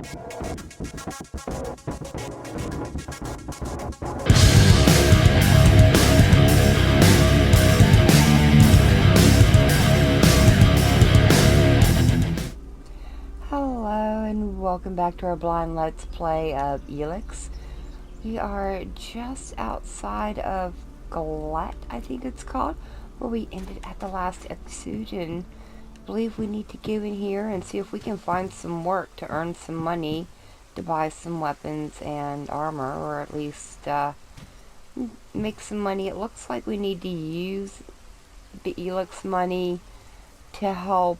Hello and welcome back to our blind let's play of Elex. We are just outside of Goliet, I think it's called, where we ended at the last episode, and I believe we need to go in here and see if we can find some work to earn some money to buy some weapons and armor, or at least make some money. It looks like we need to use the Elex money to help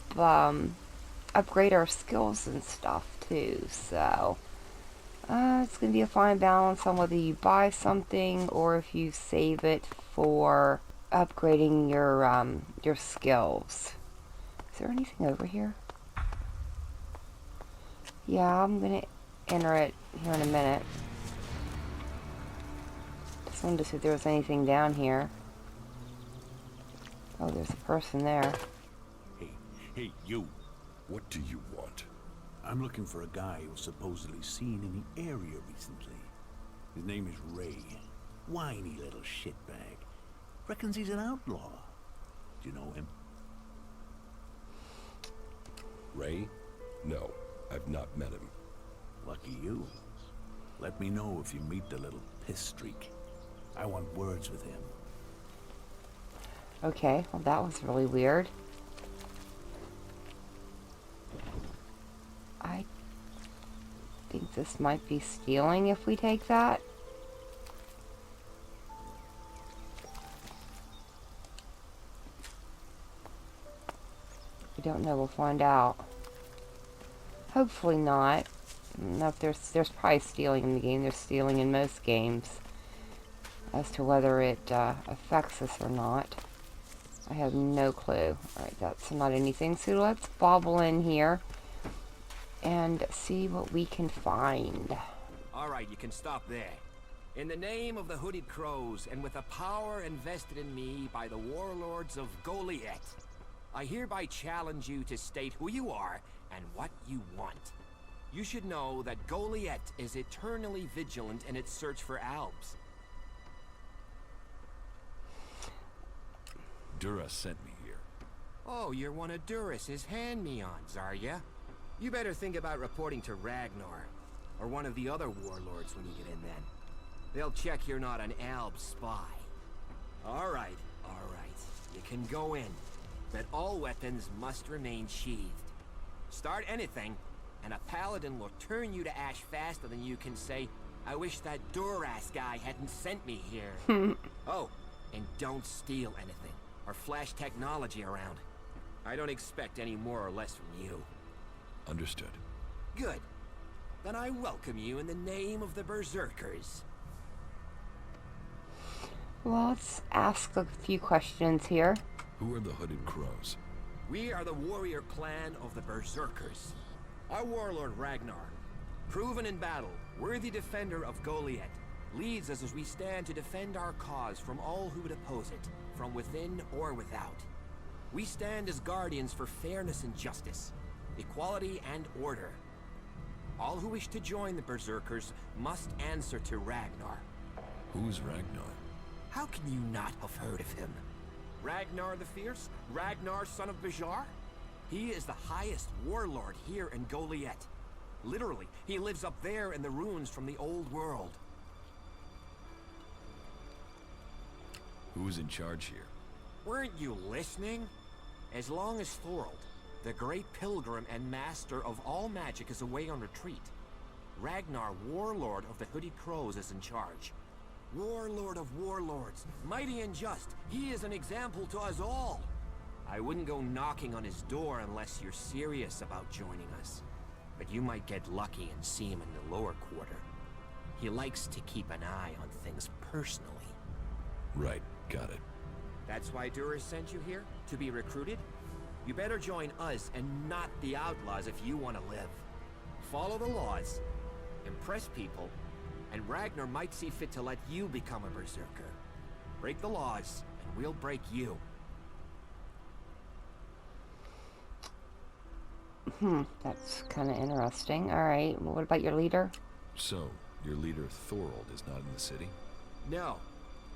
upgrade our skills and stuff too, so it's going to be a fine balance on whether you buy something or if you save it for upgrading your skills. Is there anything over here? Yeah, I'm going to enter it here in a minute. Just wanted to see if there was anything down here. Oh, there's a person there. Hey, you. What do you want? I'm looking for a guy who was supposedly seen in the area recently. His name is Ray. Whiny little shitbag. Reckons he's an outlaw. Do you know him? Ray? No, I've not met him. Lucky you. Let me know if you meet the little piss streak. I want words with him. Okay, well that was really weird. I think this might be stealing if we take that. We don't know, we'll find out. Hopefully not. I don't know if there's probably stealing in the game. There's stealing in most games. As to whether it affects us or not, I have no clue. Alright, that's not anything. So let's bobble in here and see what we can find. Alright, you can stop there. In the name of the Hooded Crows, and with the power invested in me by the warlords of Goliet, I hereby challenge you to state who you are and what you want. You should know that Goliet is eternally vigilant in its search for Albs. Dura sent me here. Oh, you're one of Duras's hand-me-ons, are ya? You better think about reporting to Ragnar, or one of the other warlords when you get in then. They'll check you're not an Alb spy. Alright. You can go in, but all weapons must remain sheathed. Start anything, and a paladin will turn you to ash faster than you can say, I wish that Duras guy hadn't sent me here. Oh, and don't steal anything, or flash technology around. I don't expect any more or less from you. Understood. Good. Then I welcome you in the name of the Berserkers. Well, let's ask a few questions here. Who are the Hooded Crows? We are the warrior clan of the Berserkers. Our warlord Ragnar, proven in battle, worthy defender of Goliet, leads us as we stand to defend our cause from all who would oppose it, from within or without. We stand as guardians for fairness and justice, equality and order. All who wish to join the Berserkers must answer to Ragnar. Who's Ragnar? How can you not have heard of him? Ragnar the Fierce? Ragnar, son of Bajar? He is the highest warlord here in Goliet. Literally, he lives up there in the ruins from the old world. Who's in charge here? Weren't you listening? As long as Thorold, the great pilgrim and master of all magic, is away on retreat, Ragnar, warlord of the Hooded Crows, is in charge. Warlord of warlords, mighty and just, he is an example to us all. I wouldn't go knocking on his door unless you're serious about joining us. But you might get lucky and see him in the lower quarter. He likes to keep an eye on things personally. Right, got it. That's why Duras sent you here? To be recruited? You better join us and not the outlaws if you want to live. Follow the laws, impress people, and Ragnar might see fit to let you become a berserker. Break the laws, and we'll break you. That's kind of interesting. Alright, well, what about your leader? So, your leader Thorold is not in the city? No.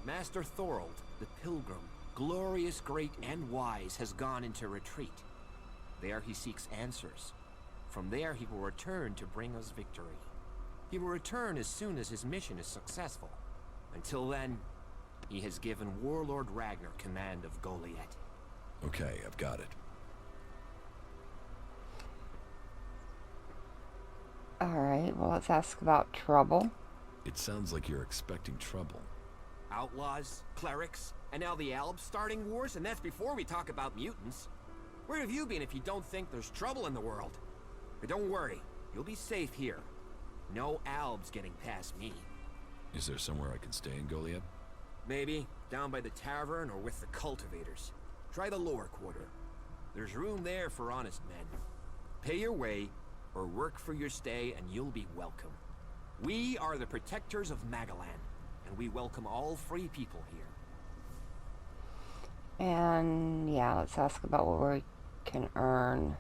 Master Thorold, the Pilgrim, glorious, great, and wise, has gone into retreat. There he seeks answers. From there he will return to bring us victory. He will return as soon as his mission is successful. Until then, he has given Warlord Ragnar command of Goliet. Okay, I've got it. Alright, well, let's ask about trouble. It sounds like you're expecting trouble. Outlaws, clerics, and now the Albs starting wars, and that's before we talk about mutants. Where have you been if you don't think there's trouble in the world? But don't worry, you'll be safe here. No Albs getting past me. Is there somewhere I can stay in Goliet? Maybe down by the tavern or with the cultivators. Try the lower quarter. There's room there for honest men. Pay your way or work for your stay and you'll be welcome. We are the protectors of Magalan, and we welcome all free people here. And yeah, let's ask about what we can earn.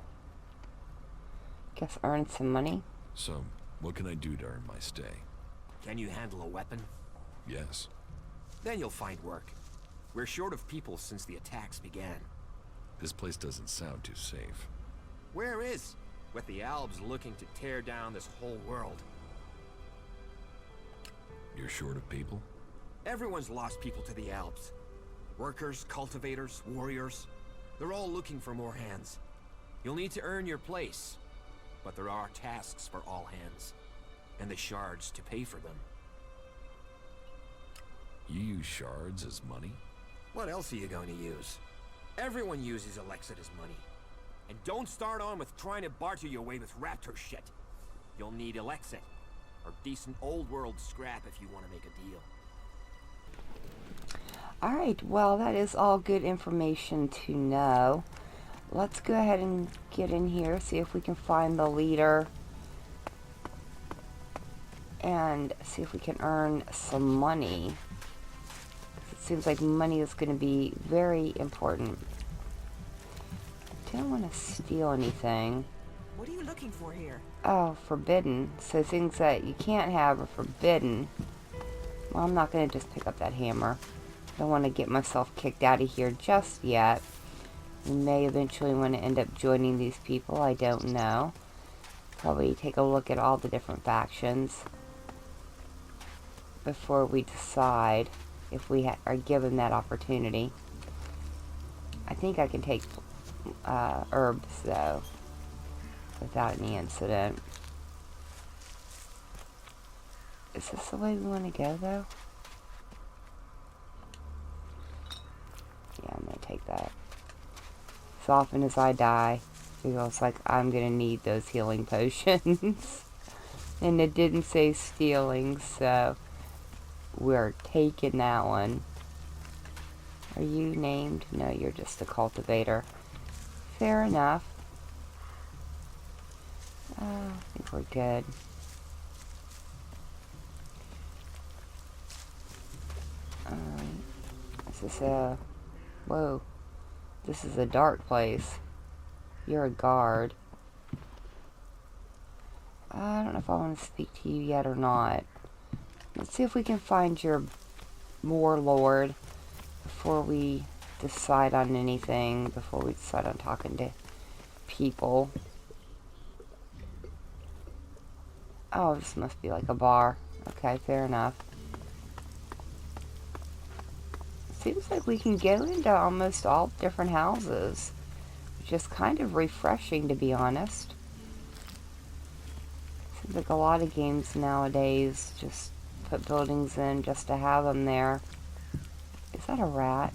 Guess earn some money. So, what can I do to earn my stay? Can you handle a weapon? Yes. Then you'll find work. We're short of people since the attacks began. This place doesn't sound too safe. Where is? With the Albs looking to tear down this whole world. You're short of people? Everyone's lost people to the Albs. Workers, cultivators, warriors. They're all looking for more hands. You'll need to earn your place. But there are tasks for all hands. And the shards to pay for them. You use shards as money? What else are you going to use? Everyone uses Elex as money. And don't start on with trying to barter your way with raptor shit. You'll need Elex or decent old world scrap if you want to make a deal. Alright, well, that is all good information to know. Let's go ahead and get in here, see if we can find the leader. And see if we can earn some money. It seems like money is going to be very important. I don't want to steal anything. What are you looking for here? Oh, forbidden. So things that you can't have are forbidden. Well, I'm not going to just pick up that hammer. I don't want to get myself kicked out of here just yet. We may eventually want to end up joining these people. I don't know. Probably take a look at all the different factions before we decide if we are given that opportunity. I think I can take herbs, though, without any incident. Is this the way we want to go, though? Yeah, I'm going to take that. As often as I die, it feels like I'm going to need those healing potions. And it didn't say stealing, so we're taking that one. Are you named? No, you're just a cultivator. Fair enough. I think we're good. Is this a... Whoa. This is a dark place. You're a guard. I don't know if I want to speak to you yet or not. Let's see if we can find your warlord before we decide on anything, before we decide on talking to people. Oh, this must be like a bar. Okay, fair enough. Seems like we can go into almost all different houses, which is kind of refreshing, to be honest. Seems like a lot of games nowadays just put buildings in just to have them there. Is that a rat?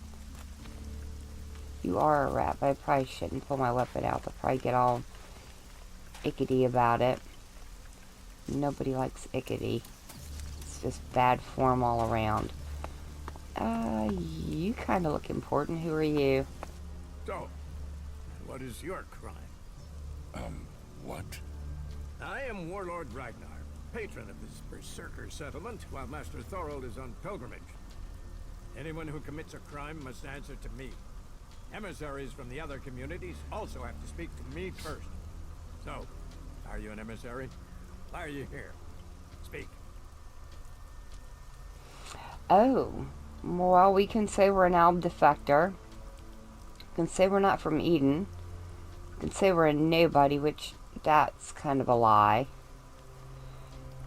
You are a rat, but I probably shouldn't pull my weapon out. They'll probably get all ickety about it. Nobody likes ickety. It's just bad form all around. You kind of look important. Who are you? So, what is your crime? What? I am Warlord Ragnar, patron of this Berserker settlement, while Master Thorold is on pilgrimage. Anyone who commits a crime must answer to me. Emissaries from the other communities also have to speak to me first. So, are you an emissary? Why are you here? Speak. Oh, well, we can say we're an Alb defector. We can say we're not from Eden. We can say we're a nobody, which that's kind of a lie.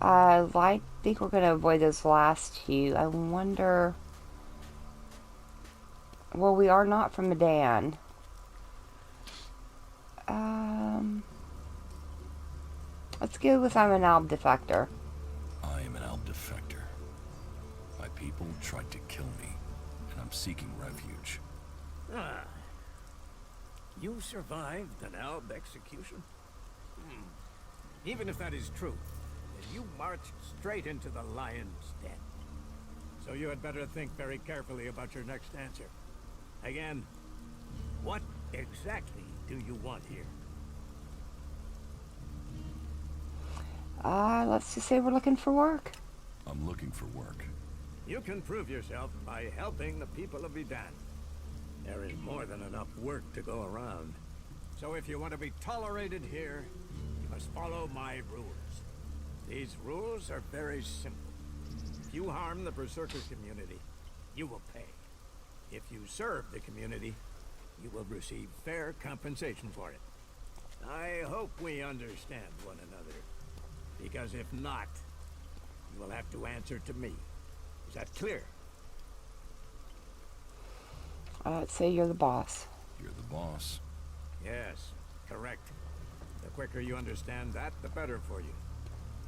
I think we're going to avoid those last two. I wonder... Well, we are not from Medan. Let's go with I'm an Alb defector. I am an Alb defector. My people tried to kill me, and I'm seeking refuge. Ah. You survived an Alb execution? Even if that is true, then you marched straight into the lion's den. So you had better think very carefully about your next answer. Again, what exactly do you want here? Let's just say we're looking for work. I'm looking for work. You can prove yourself by helping the people of Edan. There is more than enough work to go around. So if you want to be tolerated here, you must follow my rules. These rules are very simple. If you harm the Berserker community, you will pay. If you serve the community, you will receive fair compensation for it. I hope we understand one another. Because if not, you will have to answer to me. Is that clear? Let's say you're the boss. You're the boss. Yes, correct. The quicker you understand that, the better for you.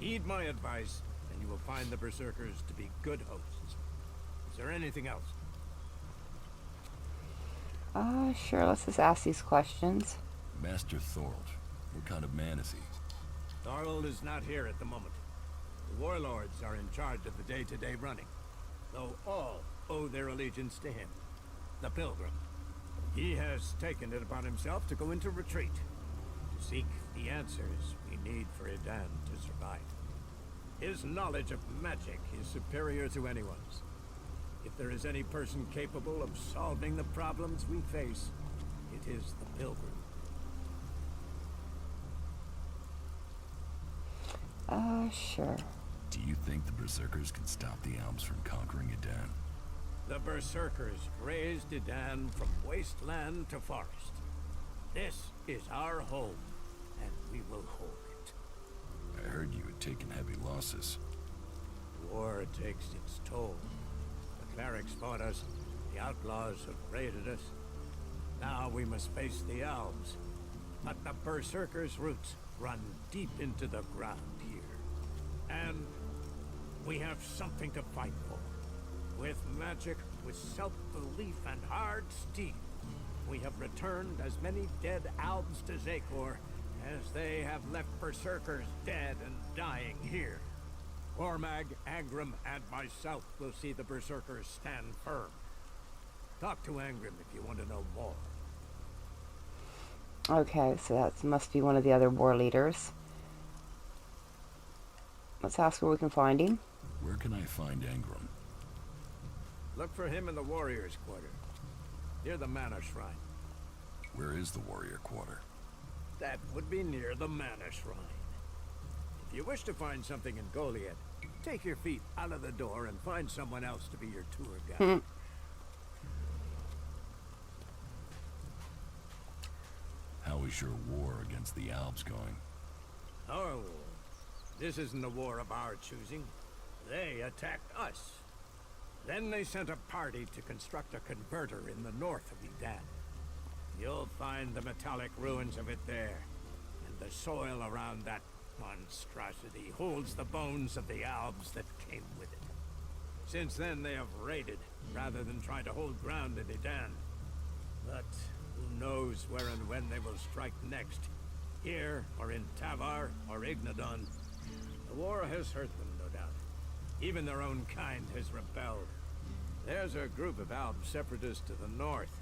Heed my advice, and you will find the Berserkers to be good hosts. Is there anything else? Sure, let's just ask these questions. Master Thorold. What kind of man is he? Thorold is not here at the moment. The warlords are in charge of the day-to-day running, though all owe their allegiance to him, the Pilgrim. He has taken it upon himself to go into retreat, to seek the answers we need for Edan to survive. His knowledge of magic is superior to anyone's. If there is any person capable of solving the problems we face, it is the Pilgrim. Sure. Do you think the Berserkers can stop the Alps from conquering Edan? The Berserkers raised Edan from wasteland to forest. This is our home, and we will hold it. I heard you had taken heavy losses. War takes its toll. The clerics fought us, the outlaws have raided us. Now we must face the elves. But the Berserkers' roots run deep into the ground here. And we have something to fight for. With magic, with self-belief and hard steel, we have returned as many dead Albs to Zakor as they have left Berserkers dead and dying here. Ormag, Angram, and myself will see the Berserkers stand firm. Talk to Angram if you want to know more. Okay, so that must be one of the other war leaders. Let's ask where we can find him. Where can I find Angram? Look for him in the Warriors' Quarter, near the Mana Shrine. Where is the Warrior Quarter? That would be near the Mana Shrine. If you wish to find something in Goliet, take your feet out of the door and find someone else to be your tour guide. How is your war against the Alps going? Our war. This isn't a war of our choosing. They attacked us. Then they sent a party to construct a converter in the north of Edan. You'll find the metallic ruins of it there, and the soil around that monstrosity holds the bones of the Albs that came with it. Since then they have raided, rather than trying to hold ground in Edan. But who knows where and when they will strike next? Here, or in Tavar, or Ignadon. The war has hurt them, no doubt. Even their own kind has rebelled. There's a group of Alb separatists to the north.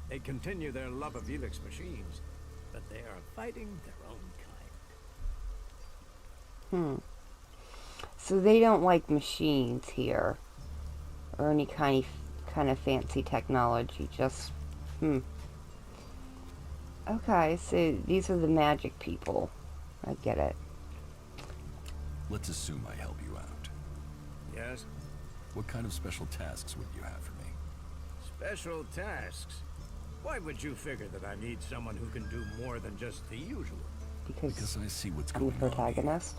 They continue their love of Elex machines, but they are fighting their own kind. So they don't like machines here, or any kind of fancy technology. Just Okay, so these are the magic people. I get it. Let's assume I help you out. Yes? What kind of special tasks would you have for me? Special tasks? Why would you figure that I need someone who can do more than just the usual? Because I see what's I'm the going on. protagonist.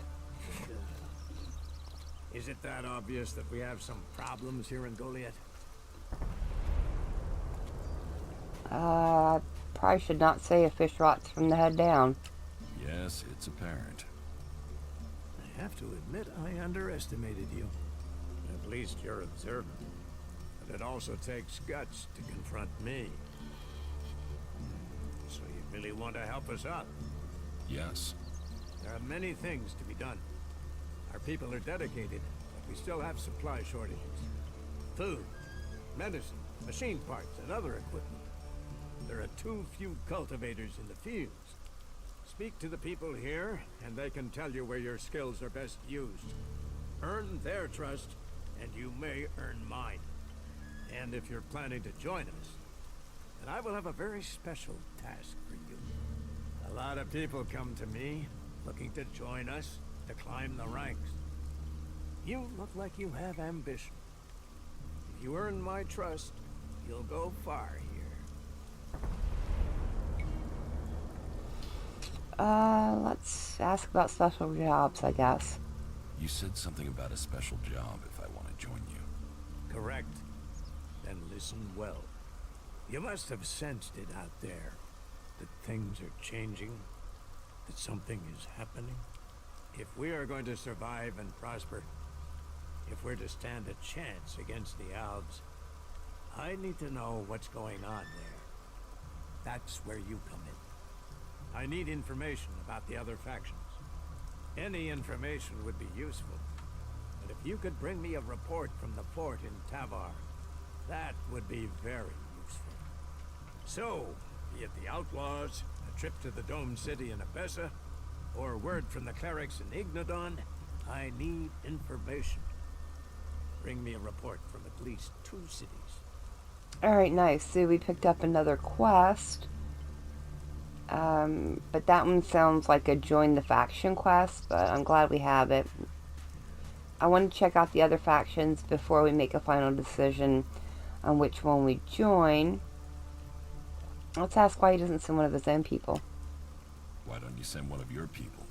Is it that obvious that we have some problems here in Goliet? Probably should not say a fish rots from the head down. Yes, it's apparent. I have to admit, I underestimated you. At least you're observant. But it also takes guts to confront me. So you really want to help us out? Yes. There are many things to be done. Our people are dedicated, but we still have supply shortages. Food, medicine, machine parts, and other equipment. There are too few cultivators in the fields. Speak to the people here, and they can tell you where your skills are best used. Earn their trust, and you may earn mine. And if you're planning to join us, then I will have a very special task for you. A lot of people come to me, looking to join us, to climb the ranks. You look like you have ambition. If you earn my trust, you'll go far here. Let's ask about special jobs, I guess. You said something about a special job if I want to join you. Correct. Then listen well. You must have sensed it out there. That things are changing. That something is happening. If we are going to survive and prosper, if we're to stand a chance against the Alps, I need to know what's going on there. That's where you come in. I need information about the other factions. Any information would be useful. But if you could bring me a report from the fort in Tavar, that would be very useful. So, be it the outlaws, a trip to the domed city in Abessa, or word from the clerics in Ignodon, I need information. Bring me a report from at least 2 cities. Alright, nice. So we picked up another quest. But that one sounds like a join the faction quest, but I'm glad we have it. I want to check out the other factions before we make a final decision on which one we join. Let's ask why he doesn't send one of his own people. Why don't you send one of your people?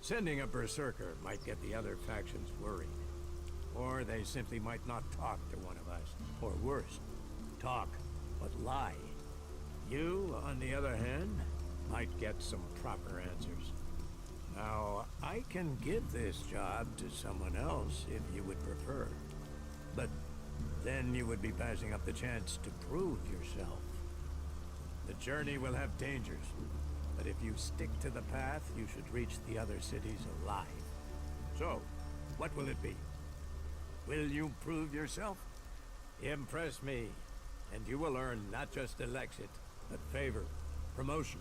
Sending a berserker might get the other factions worried. Or they simply might not talk to one of us. Or worse, talk, but lie. You, on the other hand, might get some proper answers. Now, I can give this job to someone else if you would prefer. But then you would be passing up the chance to prove yourself. The journey will have dangers, but if you stick to the path, you should reach the other cities alive. So, what will it be? Will you prove yourself? Impress me, and you will earn not just Elexit, but favor, promotion,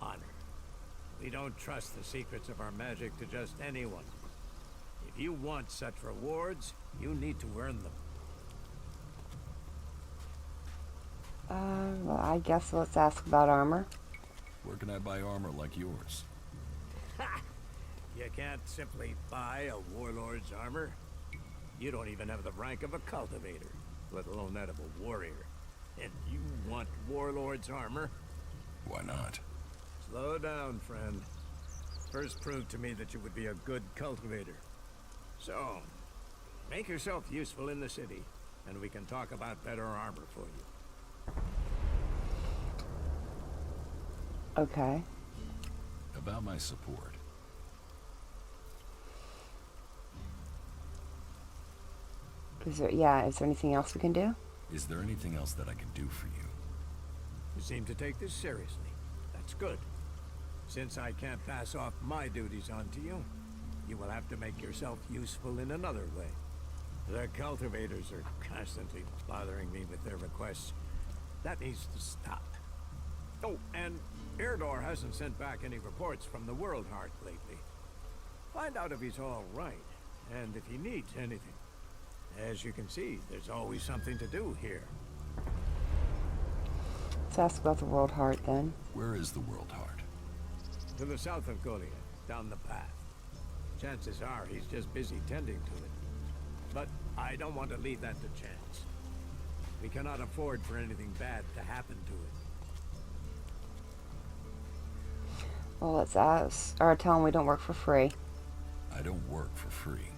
honor. We don't trust the secrets of our magic to just anyone. If you want such rewards, you need to earn them. Well, I guess let's ask about armor. Where can I buy armor like yours? Ha! You can't simply buy a warlord's armor. You don't even have the rank of a cultivator, let alone that of a warrior. And you want warlord's armor? Why not? Slow down, friend. First prove to me that you would be a good cultivator. So, make yourself useful in the city, and we can talk about better armor for you. Okay. About my support. Is there anything else we can do? Is there anything else that I can do for you? You seem to take this seriously. That's good. Since I can't pass off my duties onto you, you will have to make yourself useful in another way. The cultivators are constantly bothering me with their requests. That needs to stop. Oh, and Erdor hasn't sent back any reports from the World Heart lately. Find out if he's all right, and if he needs anything. As you can see, there's always something to do here. Let's ask about the World Heart then. Where is the World Heart? To the south of Goliet, down the path. Chances are he's just busy tending to it. But I don't want to leave that to chance. We cannot afford for anything bad to happen to it. Well, let's ask, or tell him we don't work for free. I don't work for free.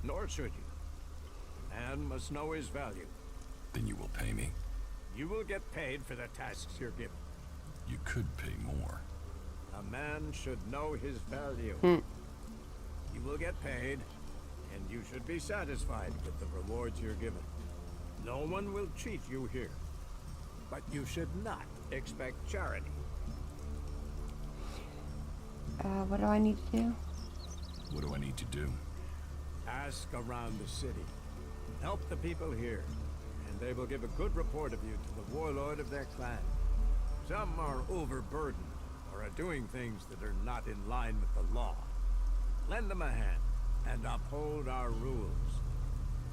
Nor should you. Man must know his value. Then you will pay me? You will get paid for the tasks you're given. You could pay more. A man should know his value. You will get paid, and you should be satisfied with the rewards you're given. No one will cheat you here. But you should not expect charity. What do I need to do? What do I need to do? Ask around the city. Help the people here, and they will give a good report of you to the warlord of their clan. Some are overburdened, or are doing things that are not in line with the law. Lend them a hand, and uphold our rules.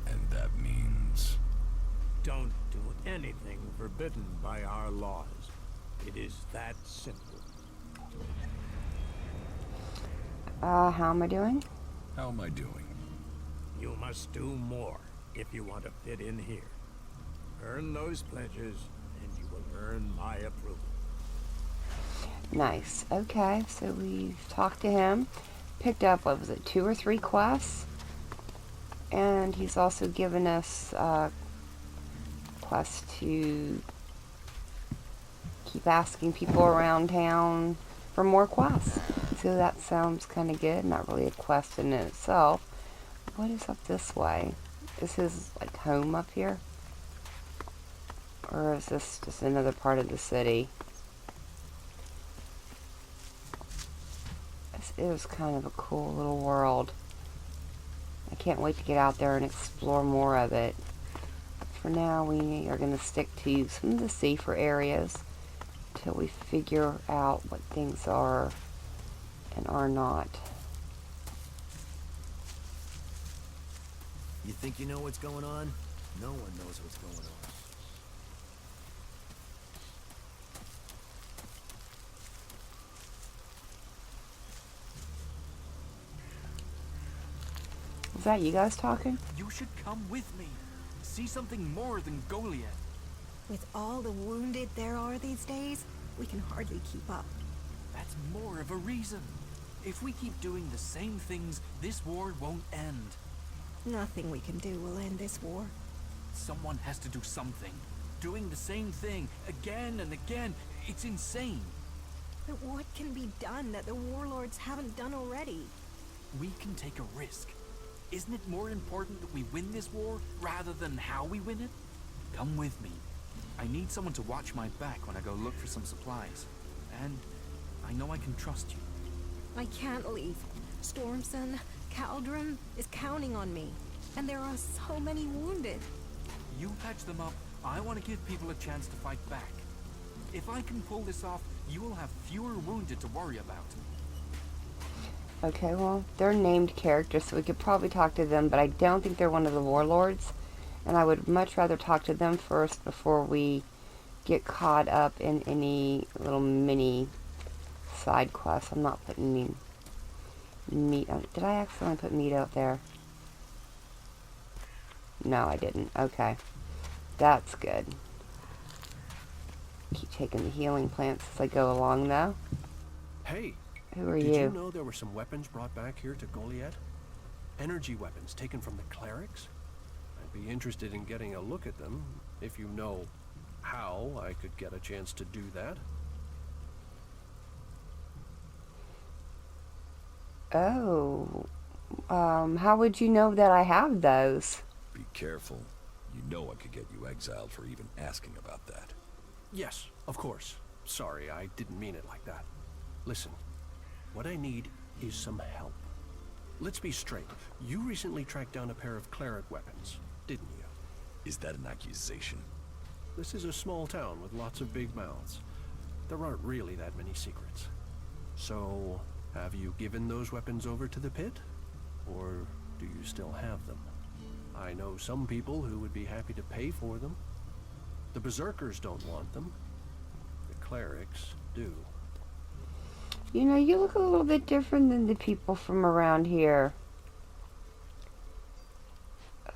And that means... Don't do anything forbidden by our laws. It is that simple. How am I doing? How am I doing? You must do more if you want to fit in here. Earn those pledges, and you will earn my approval. Nice. Okay, so we've talked to him. Picked up, what was it, 2 or 3 quests? And he's also given us quests to keep asking people around town for more quests. So that sounds kind of good. Not really a quest in itself. What is up this way? Is his, like, home up here? Or is this just another part of the city? This is kind of a cool little world. I can't wait to get out there and explore more of it. For now, we are going to stick to some of the safer areas till we figure out what things are and are not. You think you know what's going on? No one knows what's going on. Is that you guys talking? You should come with me. See something more than Goliet. With all the wounded there are these days, we can hardly keep up. That's more of a reason. If we keep doing the same things, this war won't end. Nothing we can do will end this war. Someone has to do something. Doing the same thing again and again, it's insane. But what can be done that the warlords haven't done already? We can take a risk. Isn't it more important that we win this war rather than how we win it? Come with me. I need someone to watch my back when I go look for some supplies. And I know I can trust you. I can't leave. Stormson, Caldrum is counting on me. And there are so many wounded. You patch them up. I want to give people a chance to fight back. If I can pull this off, you will have fewer wounded to worry about. Okay, well, they're named characters, so we could probably talk to them, but I don't think they're one of the warlords. And I would much rather talk to them first before we get caught up in any little mini side quests. I'm not putting any meat on it. Did I accidentally put meat out there? No, I didn't. Okay. That's good. Keep taking the healing plants as I go along, though. Hey, Who are did you? you know there were some weapons brought back here to Goliet? Energy weapons taken from the clerics? I'd be interested in getting a look at them, if you know how I could get a chance to do that. Oh. How would you know that I have those? Be careful. You know I could get you exiled for even asking about that. Yes, of course. Sorry, I didn't mean it like that. Listen, what I need is some help. Let's be straight. You recently tracked down a pair of cleric weapons, didn't you? Is that an accusation? This is a small town with lots of big mouths. There aren't really that many secrets. So, have you given those weapons over to the pit? Or do you still have them? I know some people who would be happy to pay for them. The Berserkers don't want them. clerics do. You know, you look a little bit different than the people from around here.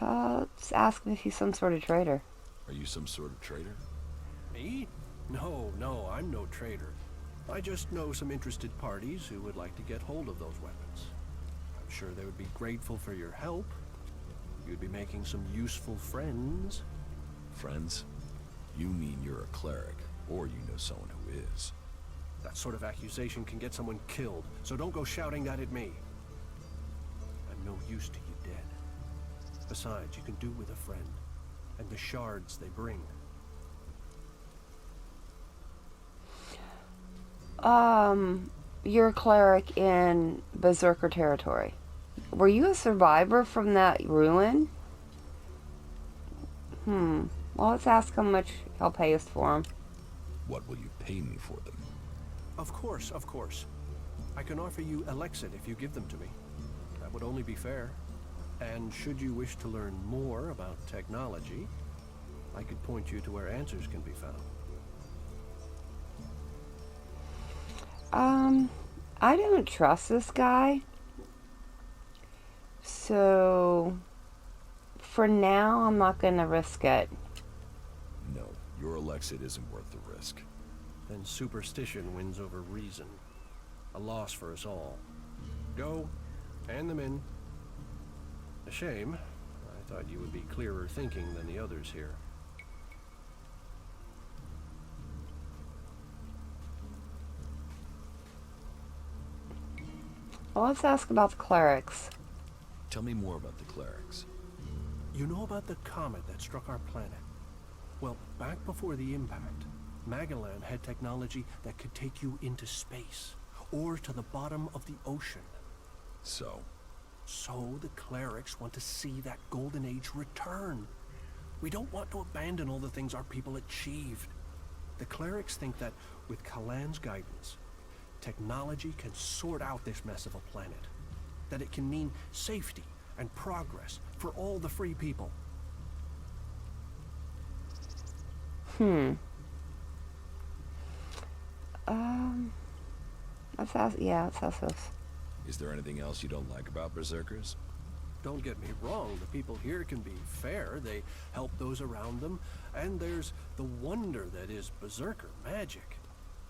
Let's ask him if he's some sort of traitor. Are you some sort of traitor? Me? No, I'm no traitor. I just know some interested parties who would like to get hold of those weapons. I'm sure they would be grateful for your help. You'd be making some useful friends. Friends? You mean you're a cleric, or you know someone who is. That sort of accusation can get someone killed, so don't go shouting that at me. I'm no use to you dead. Besides, you can do with a friend, and the shards they bring. You're a cleric in Berserker territory. Were you a survivor from that ruin? Well, let's ask how much he'll pay us for them. What will you pay me for them? Of course. I can offer you Elex if you give them to me. That would only be fair. And should you wish to learn more about technology, I could point you to where answers can be found. I don't trust this guy. So, for now, I'm not gonna risk it. No, your Alexid isn't worth the risk. Then superstition wins over reason. A loss for us all. Go, hand them in. A shame. I thought you would be clearer thinking than the others here. Well, let's ask about the clerics. Tell me more about the clerics. You know about the comet that struck our planet? Well, back before the impact, Magellan had technology that could take you into space, or to the bottom of the ocean. So the clerics want to see that golden age return. We don't want to abandon all the things our people achieved. The clerics think that with Kalan's guidance, technology can sort out this mess of a planet. That it can mean safety and progress for all the free people. Let's ask this. is there anything else you don't like about Berserkers? Don't get me wrong, the people here can be fair. They help those around them, and there's the wonder that is Berserker magic.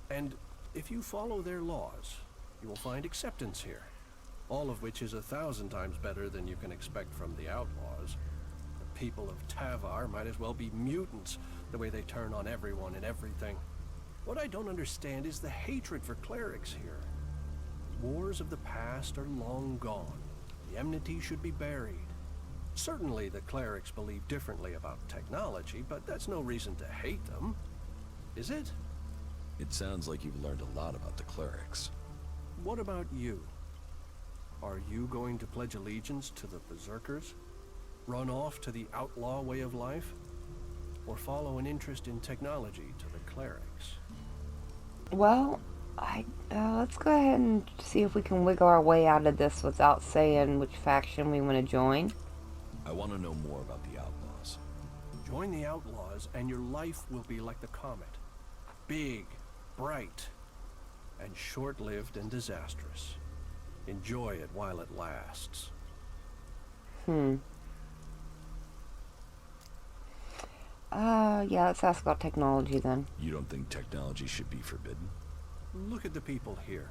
And if you follow their laws, you will find acceptance here. All of which is 1,000 times better than you can expect from the outlaws. The people of Tavar might as well be mutants, the way they turn on everyone and everything. What I don't understand is the hatred for clerics here. Wars of the past are long gone. The enmity should be buried. Certainly the clerics believe differently about technology, but that's no reason to hate them. Is it? It sounds like you've learned a lot about the clerics. What about you? Are you going to pledge allegiance to the Berserkers? Run off to the outlaw way of life? Or follow an interest in technology to the clerics? Well, let's go ahead and see if we can wiggle our way out of this without saying which faction we want to join. I want to know more about the outlaws. Join the outlaws and your life will be like the comet. Big, bright, and short-lived and disastrous. Enjoy it while it lasts. Yeah, let's ask about technology then. You don't think technology should be forbidden? Look at the people here.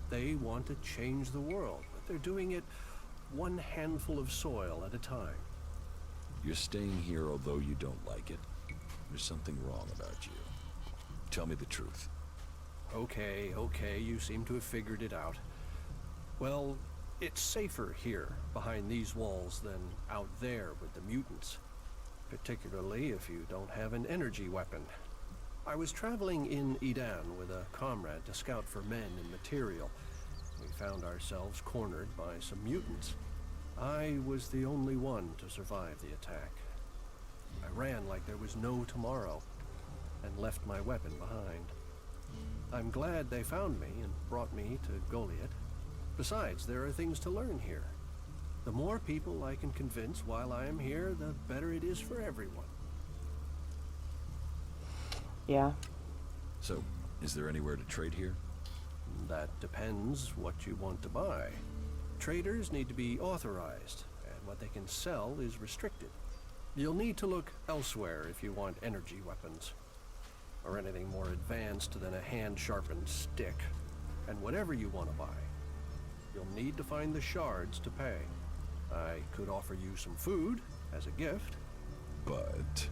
They want to change the world, but they're doing it one handful of soil at a time. You're staying here although you don't like it. There's something wrong about you. Tell me the truth. Okay, you seem to have figured it out. Well, it's safer here, behind these walls, than out there with the mutants. Particularly if you don't have an energy weapon. I was traveling in Edan with a comrade to scout for men and material. We found ourselves cornered by some mutants. I was the only one to survive the attack. I ran like there was no tomorrow, and left my weapon behind. I'm glad they found me and brought me to Goliet. Besides, there are things to learn here. The more people I can convince while I am here, the better it is for everyone. Yeah. So, is there anywhere to trade here? That depends what you want to buy. Traders need to be authorized, and what they can sell is restricted. You'll need to look elsewhere if you want energy weapons, or anything more advanced than a hand-sharpened stick. And whatever you want to buy, you'll need to find the shards to pay. I could offer you some food as a gift. But...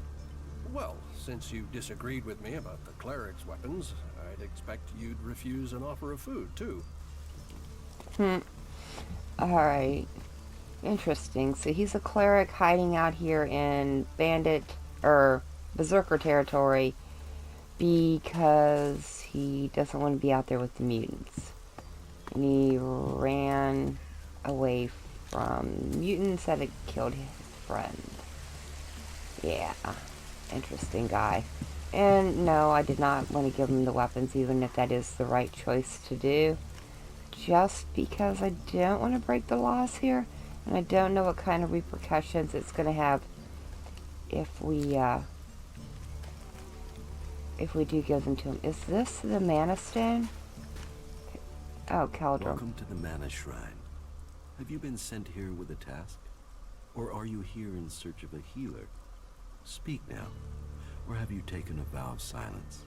Well, since you disagreed with me about the cleric's weapons, I'd expect you'd refuse an offer of food, too. Alright. Interesting. So he's a cleric hiding out here in bandit, or Berserker territory, because he doesn't want to be out there with the mutants. And he ran away from mutants that had killed his friend. Yeah. Interesting guy. And no, I did not want to give him the weapons, even if that is the right choice to do. Just because I don't want to break the laws here. And I don't know what kind of repercussions it's going to have if we do give them to him. Is this the Mana Stone? Oh, Caldrum. Welcome to the Mana Shrine. Have you been sent here with a task? Or are you here in search of a healer? Speak now. Or have you taken a vow of silence?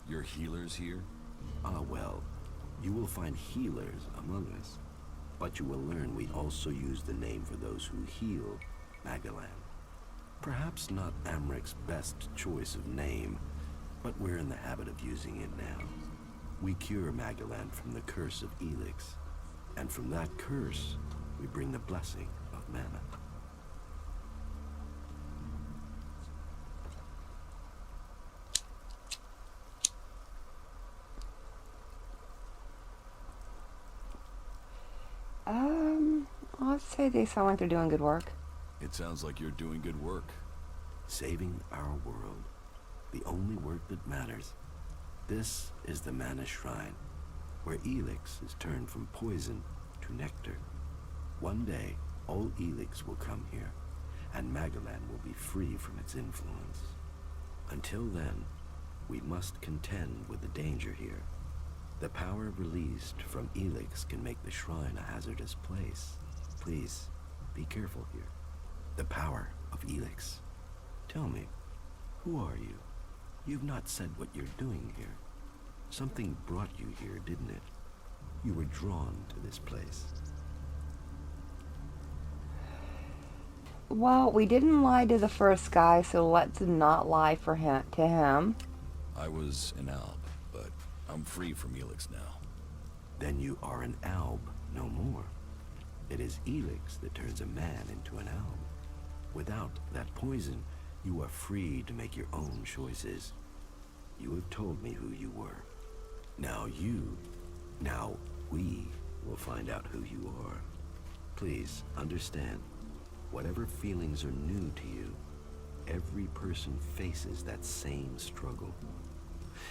Your healers here? Ah, well, you will find healers among us. But you will learn we also use the name for those who heal, Magalan. Perhaps not Amric's best choice of name, but we're in the habit of using it now. We cure Magalan from the curse of Elex, and from that curse, we bring the blessing of mana. I'd say they sound like they're doing good work. It sounds like you're doing good work. Saving our world. The only work that matters. This is the Mana Shrine, where Elex is turned from poison to nectar. One day, all Elex will come here, and Magalan will be free from its influence. Until then, we must contend with the danger here. The power released from Elex can make the shrine a hazardous place. Please, be careful here. The power of Elex. Tell me, who are you? You've not said what you're doing here. Something brought you here, didn't it? You were drawn to this place. Well, we didn't lie to the first guy, so let's not lie to him. I was an alb, but I'm free from Elex now. Then you are an alb no more. It is Elex that turns a man into an alb. Without that poison, you are free to make your own choices. You have told me who you were. Now we will find out who you are. Please understand, whatever feelings are new to you, every person faces that same struggle.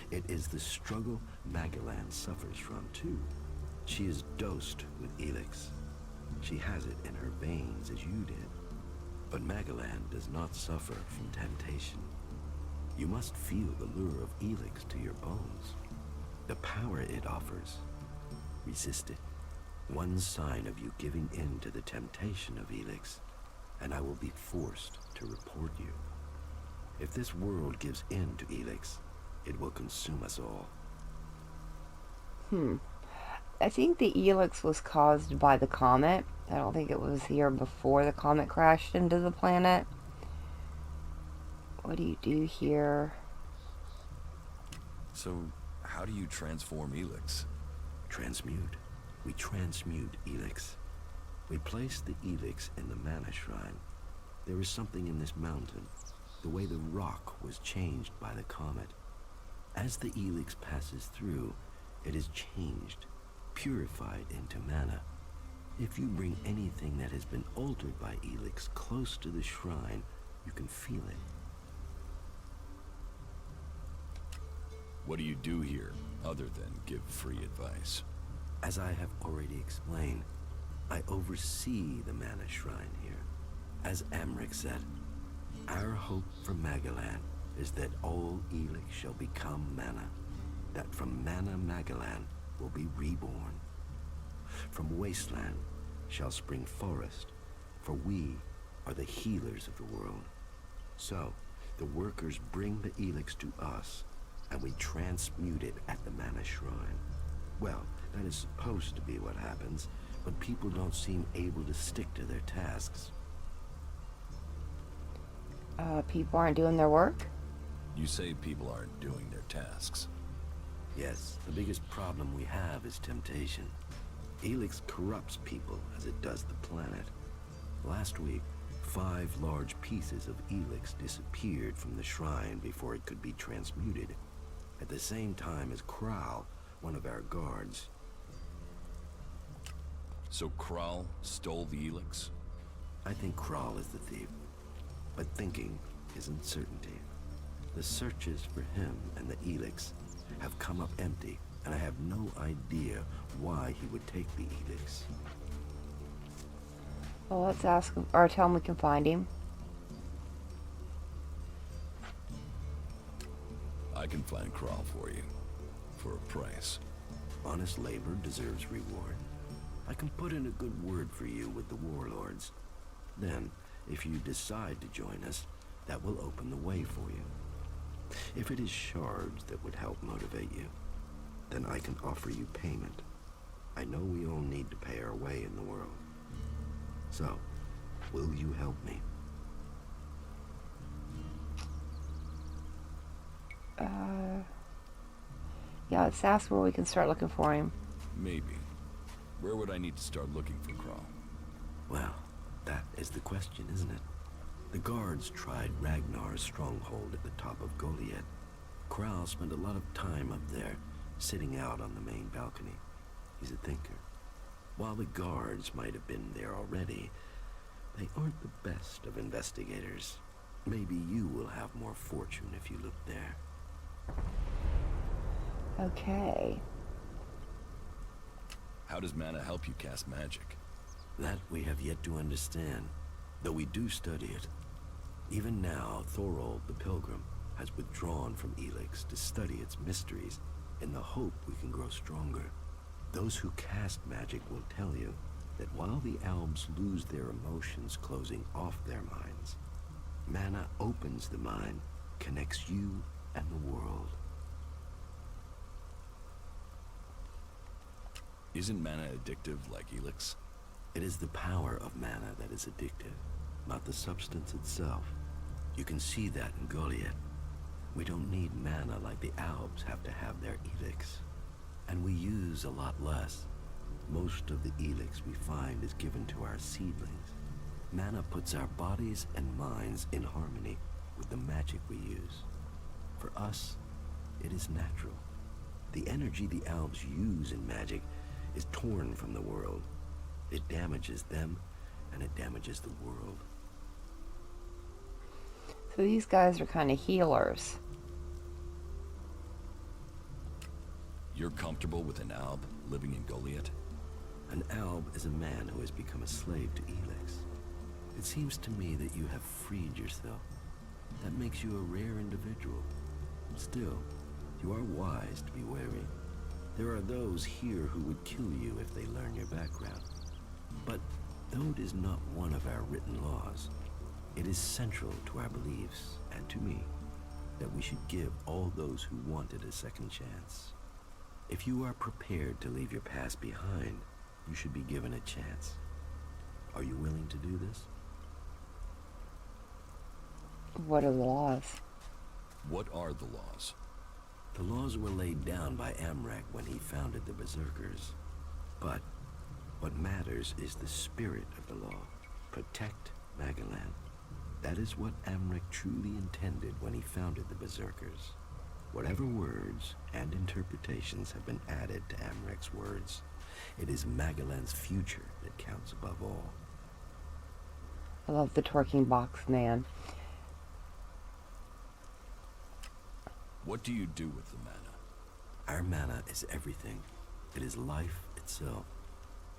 It is the struggle Magalan suffers from too. She is dosed with Elex. She has it in her veins as you did. But Magalan does not suffer from temptation. You must feel the lure of Elex to your bones. The power it offers. Resist it. One sign of you giving in to the temptation of Elex, and I will be forced to report you. If this world gives in to Elex, it will consume us all. I think the Elex was caused by the comet. I don't think it was here before the comet crashed into the planet. What do you do here? So, how do you transform Elex? Transmute. We transmute Elex. We place the Elex in the Mana Shrine. There is something in this mountain, the way the rock was changed by the comet. As the Elex passes through, it is changed, purified into mana. If you bring anything that has been altered by Elex close to the shrine, you can feel it. What do you do here, other than give free advice? As I have already explained, I oversee the Mana Shrine here. As Amric said, Our hope for Magalan is that all Elex shall become mana, that from mana Magalan will be reborn. From wasteland shall spring forest, for we are the healers of the world. So, the workers bring the Elex to us, and we transmute it at the mana shrine. Well, that is supposed to be what happens, but people don't seem able to stick to their tasks. People aren't doing their work? You say people aren't doing their tasks. Yes, the biggest problem we have is temptation. Elex corrupts people as it does the planet. Last week, 5 large pieces of Elex disappeared from the shrine before it could be transmuted, at the same time as Kral, one of our guards. So Kral stole the Elex? I think Kral is the thief, but thinking isn't certainty. The searches for him and the Elex have come up empty, and I have no idea why he would take the Elex. Well, let's ask him, or tell him we can find him. I can find Kral for you, for a price. Honest labor deserves reward. I can put in a good word for you with the warlords. Then, if you decide to join us, that will open the way for you. If it is shards that would help motivate you, then I can offer you payment. I know we all need to pay our way in the world. So, will you help me? Yeah, let's ask where we can start looking for him. Maybe. Where would I need to start looking for Kral? Well, that is the question, isn't it? The guards tried Ragnar's stronghold at the top of Goliet. Kral spent a lot of time up there, sitting out on the main balcony. He's a thinker. While the guards might have been there already, they aren't the best of investigators. Maybe you will have more fortune if you look there. Okay. How does mana help you cast magic? That we have yet to understand, though we do study it. Even now, Thorold the Pilgrim has withdrawn from Elex to study its mysteries in the hope we can grow stronger. Those who cast magic will tell you that while the elves lose their emotions closing off their minds, mana opens the mind, connects you and the world. Isn't mana addictive like Elex? It is the power of mana that is addictive, not the substance itself. You can see that in Goliet. We don't need mana like the Albs have to have their Elex. And we use a lot less. Most of the Elex we find is given to our seedlings. Mana puts our bodies and minds in harmony with the magic we use. For us, it is natural. The energy the Albs use in magic is torn from the world. It damages them, and it damages the world. So these guys are kind of healers. You're comfortable with an Alb living in Goliet? An Alb is a man who has become a slave to Elex. It seems to me that you have freed yourself. That makes you a rare individual. Still, you are wise to be wary. There are those here who would kill you if they learn your background. But though it is not one of our written laws, it is central to our beliefs and to me that we should give all those who want it a second chance. If you are prepared to leave your past behind, you should be given a chance. Are you willing to do this? What are the laws? What are the laws? The laws were laid down by Amrek when he founded the Berserkers. But what matters is the spirit of the law. Protect Magalan. That is what Amrek truly intended when he founded the Berserkers. Whatever words and interpretations have been added to Amrek's words, it is Magalan's future that counts above all. I love the twerking box man. What do you do with the mana? Our mana is everything. It is life itself.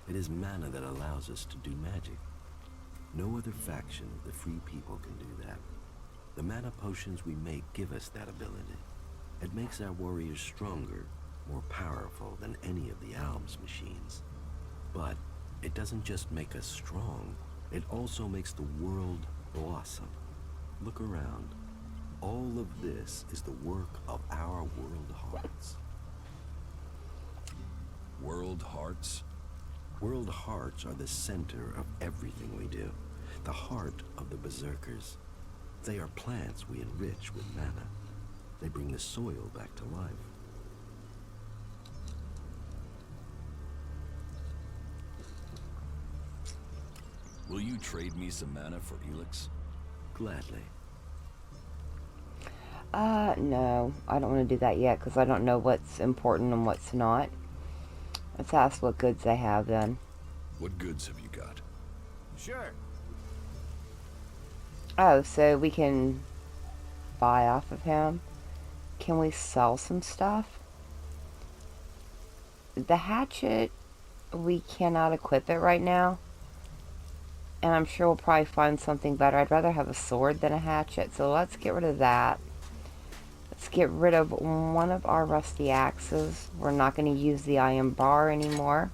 It is mana that allows us to do magic. No other faction of the free people can do that. The mana potions we make give us that ability. It makes our warriors stronger, more powerful than any of the Alm's machines. But it doesn't just make us strong, it also makes the world blossom. Look around. All of this is the work of our world hearts. World hearts? World hearts are the center of everything we do. The heart of the Berserkers. They are plants we enrich with mana. They bring the soil back to life. Will you trade me some mana for Elex? Gladly. No. I don't want to do that yet, because I don't know what's important and what's not. Let's ask what goods they have, then. What goods have you got? Sure. Oh, so we can buy off of him. Can we sell some stuff? The hatchet, we cannot equip it right now. And I'm sure we'll probably find something better. I'd rather have a sword than a hatchet, so let's get rid of that. Let's get rid of one of our rusty axes. We're not going to use the iron bar anymore.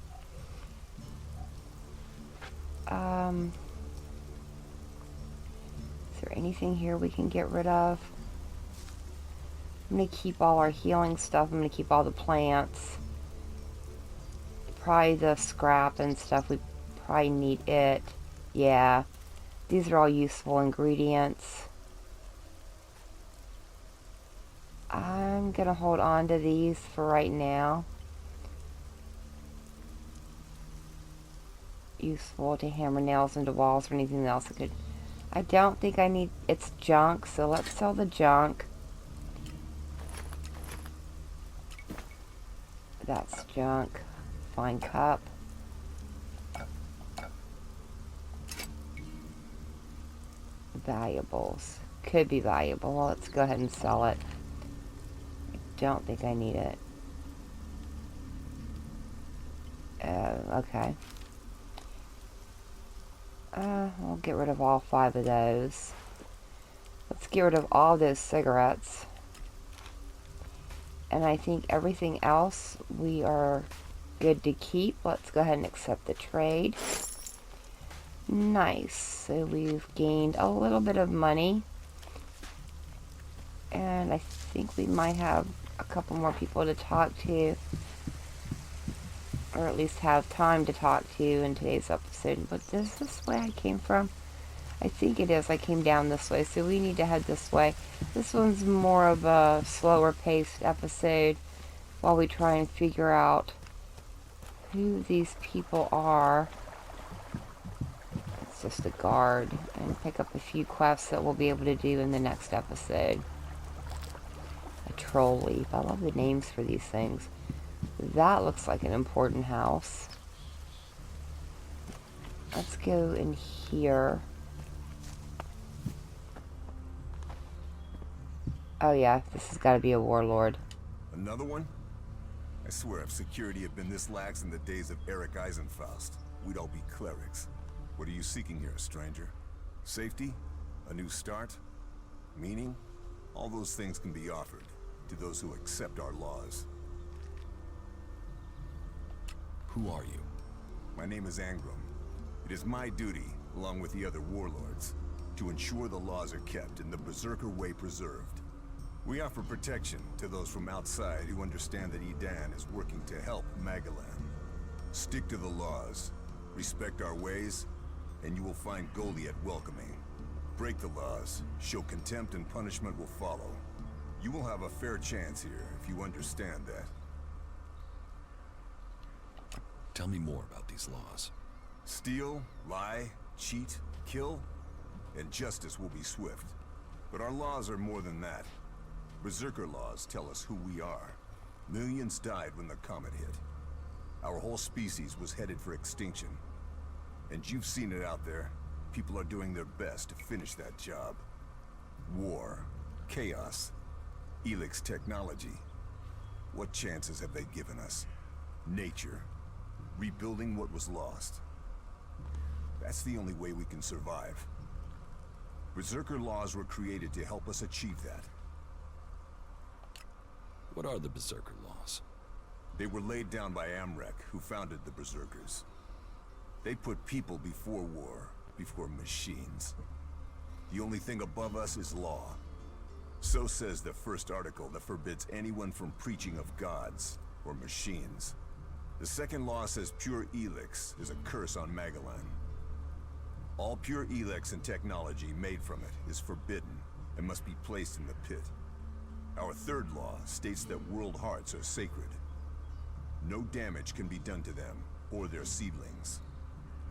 Is there anything here we can get rid of? I'm going to keep all our healing stuff. I'm going to keep all the plants. Probably the scrap and stuff. We probably need it. Yeah. These are all useful ingredients. I'm going to hold on to these for right now. Useful to hammer nails into walls or anything else I could. I don't think I need. It's junk, so let's sell the junk. That's junk. Fine cup. Valuables. Could be valuable. Well, let's go ahead and sell it. I don't think I need it. Okay. We'll get rid of all 5 of those. Let's get rid of all those cigarettes. And I think everything else we are good to keep. Let's go ahead and accept the trade. Nice. So we've gained a little bit of money. And I think we might have a couple more people to talk to. Or at least have time to talk to in today's episode. But is this the way I came from? I think it is. I came down this way. So we need to head this way. This one's more of a slower paced episode. While we try and figure out who these people are. It's just a guard. And pick up a few quests that we'll be able to do in the next episode. A troll leaf. I love the names for these things. That looks like an important house. Let's go in here. Oh yeah, this has got to be a warlord. Another one? I swear if security had been this lax in the days of Eric Eisenfaust, we'd all be clerics. What are you seeking here, stranger? Safety? A new start? Meaning? All those things can be offered to those who accept our laws. Who are you? My name is Angram. It is my duty, along with the other warlords, to ensure the laws are kept and the Berserker way preserved. We offer protection to those from outside who understand that Edan is working to help Magalan. Stick to the laws, respect our ways, and you will find Goliet welcoming. Break the laws, show contempt, and punishment will follow. You will have a fair chance here if you understand that. Tell me more about these laws. Steal, lie, cheat, kill, and justice will be swift. But our laws are more than that. Berserker laws tell us who we are. Millions died when the comet hit. Our whole species was headed for extinction. And you've seen it out there. People are doing their best to finish that job. War, chaos, Elex technology. What chances have they given us? Nature. Rebuilding what was lost. That's the only way we can survive. Berserker laws were created to help us achieve that. What are the Berserker laws? They were laid down by Amrek, who founded the Berserkers. They put people before war, before machines. The only thing above us is law. So says the first article that forbids anyone from preaching of gods or machines. The second law says pure Elex is a curse on Magalan. All pure Elex and technology made from it is forbidden and must be placed in the pit. Our third law states that world hearts are sacred. No damage can be done to them or their seedlings.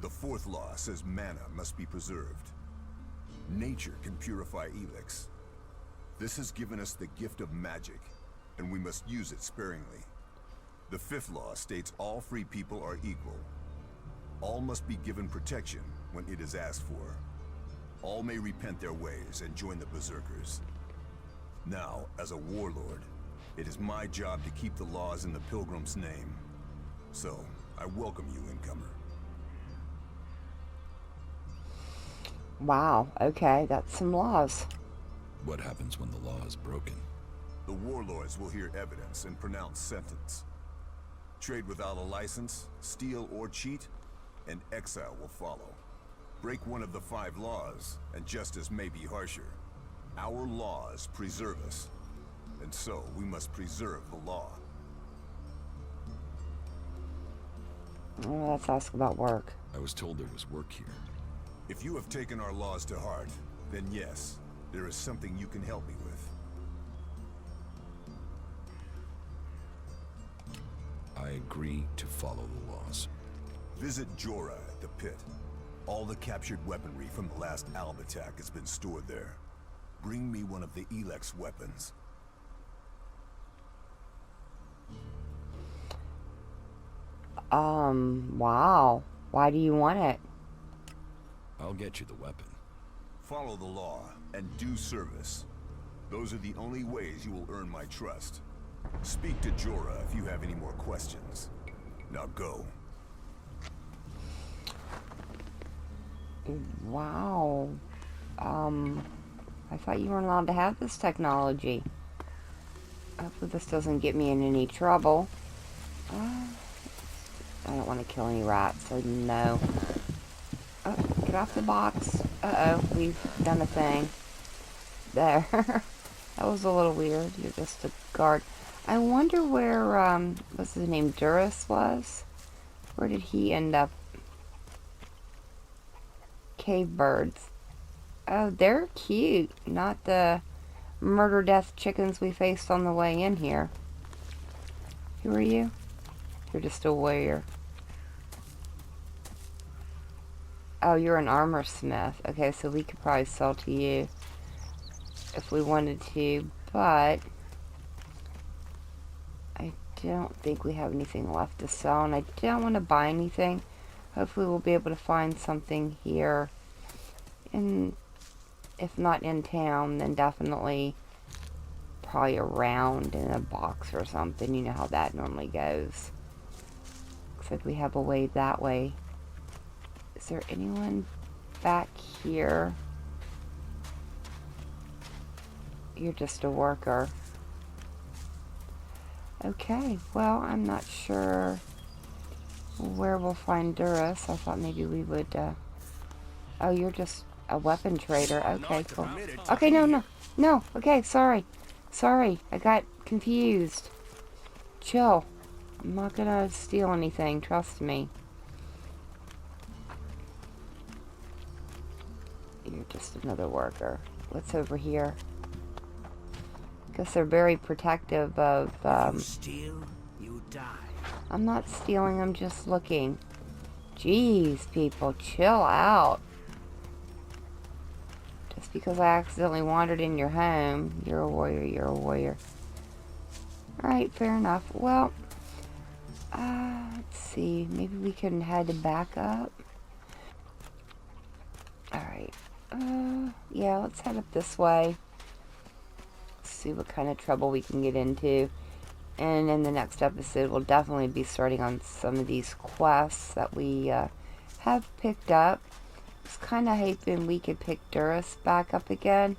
The fourth law says mana must be preserved. Nature can purify Elex. This has given us the gift of magic, and we must use it sparingly. The fifth law states all free people are equal. All must be given protection when it is asked for. All may repent their ways and join the Berserkers. Now, as a warlord, it is my job to keep the laws in the Pilgrim's name. So, I welcome you, incomer. Wow, okay, that's some laws. What happens when the law is broken? The warlords will hear evidence and pronounce sentence. Trade without a license, steal or cheat, and exile will follow. Break one of the 5 laws, and justice may be harsher. Our laws preserve us, and so we must preserve the law. Well, let's ask about work. I was told there was work here. If you have taken our laws to heart, then yes, there is something you can help me with. I agree to follow the laws. Visit Jorah at the pit. All the captured weaponry from the last Alb attack has been stored there. Bring me one of the Elex weapons. Wow. Why do you want it? I'll get you the weapon. Follow the law and do service. Those are the only ways you will earn my trust. Speak to Jorah if you have any more questions. Now go. Wow. I thought you weren't allowed to have this technology. Hopefully this doesn't get me in any trouble. I don't want to kill any rats, so no. Oh, get off the box. Uh-oh, we've done a thing. There. That was a little weird. You're just a guard. I wonder where, what's his name, Duras was? Where did he end up? Cave birds. Oh, they're cute. Not the murder death chickens we faced on the way in here. Who are you? You're just a warrior. Oh, you're an armor smith. Okay, so we could probably sell to you if we wanted to, but I don't think we have anything left to sell, and I don't want to buy anything. Hopefully we'll be able to find something here, and if not in town, then definitely probably around in a box or something. You know how that normally goes. Looks like we have a way that way. Is there anyone back here? You're just a worker. Okay, well, I'm not sure where we'll find Duras. I thought maybe we would, oh, you're just a weapon trader. Okay, cool. Okay, no, okay, sorry, I got confused. Chill. I'm not gonna steal anything, trust me. You're just another worker. What's over here? Guess they're very protective of, If you steal, you die. I'm not stealing, I'm just looking. Jeez, people, chill out. Just because I accidentally wandered in your home, you're a warrior, you're a warrior. Alright, fair enough. Well, let's see, maybe we can head back up. Alright, yeah, let's head up this way. See what kind of trouble we can get into, and in the next episode we'll definitely be starting on some of these quests that we have picked up, was kind of hoping we could pick Duras back up again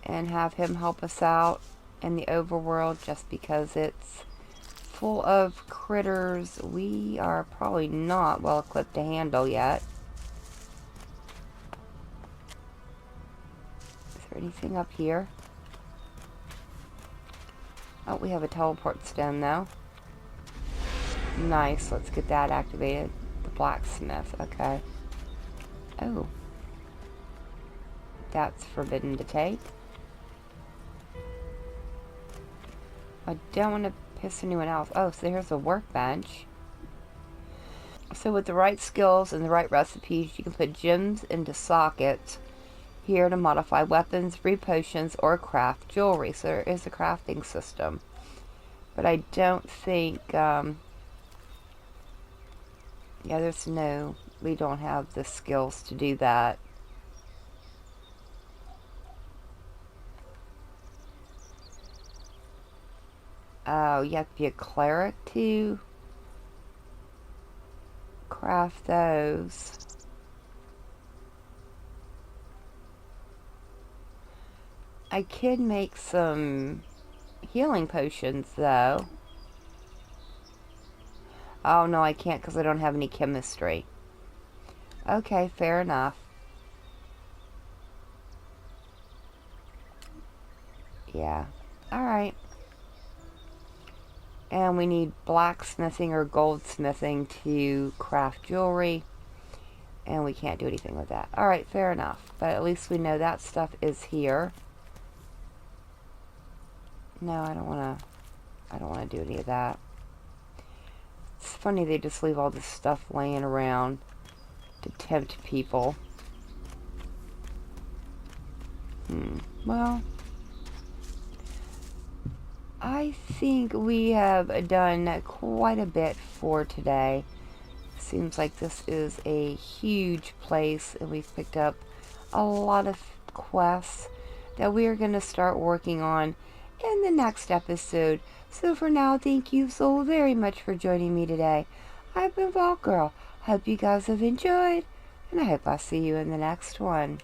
and have him help us out in the overworld, just because it's full of critters we are probably not well equipped to handle yet. Is there anything up here? Oh, we have a teleport stone though. Nice, let's get that activated. The blacksmith, okay. Oh. That's forbidden to take. I don't want to piss anyone else. Oh, so here's a workbench. So with the right skills and the right recipes, you can put gems into sockets here to modify weapons, brew potions, or craft jewelry. So there is a crafting system. But I don't think, yeah, there's no, we don't have the skills to do that. Oh, you have to be a cleric to craft those. I could make some healing potions, though. Oh, no, I can't because I don't have any chemistry. Okay, fair enough. Yeah. Alright. And we need blacksmithing or goldsmithing to craft jewelry. And we can't do anything with that. Alright, fair enough. But at least we know that stuff is here. No, I don't want to do any of that. It's funny they just leave all this stuff laying around to tempt people. Well, I think we have done quite a bit for today. Seems like this is a huge place, and we've picked up a lot of quests that we are going to start working on in the next episode. So for now, thank you so very much for joining me today. I've been Vault Girl. Hope you guys have enjoyed, and I hope I'll see you in the next one.